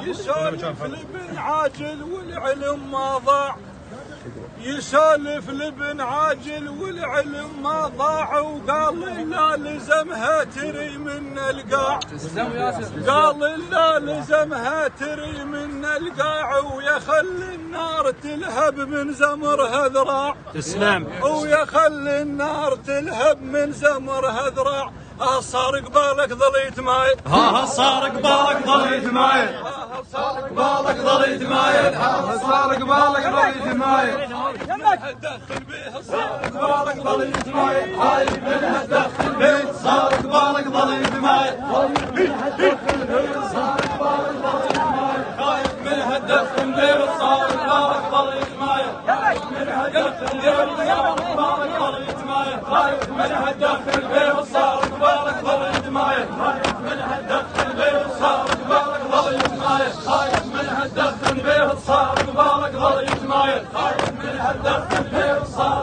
يسولف لابن عاجل والعلم ما ضاع، يسولف لابن عاجل والعلم ما ضاع، وقال لا لزمها تري من القاع، قال لا لزمها تري من القاع، ويخل النار تلهب من زمرها ذراع. تسلم. ويخل النار تلهب من زمرها ذراع. صار قبالك ظليت مايل، صار قبالك ظليت مايل، صار قبالك ظليت مايل، صار قبالك ظليت مايل، دخل بيه صار قبالك ظليت مايل، هاي منها دخل بيه صار قبالك ظليت مايل، صار قبالك ظليت مايل، هاي منها دخل بيه صار قبالك ظليت مايل، منها دخل بيه صار قبالك ظليت مايل، هاي منها دخل بيه صار قبالك ظليت مايل، منها دخل بيه صار قبالك ظليت مايل، هاي منها دخل بيه صار قبالك ظليت مايل، هاي منها دخل بيه صار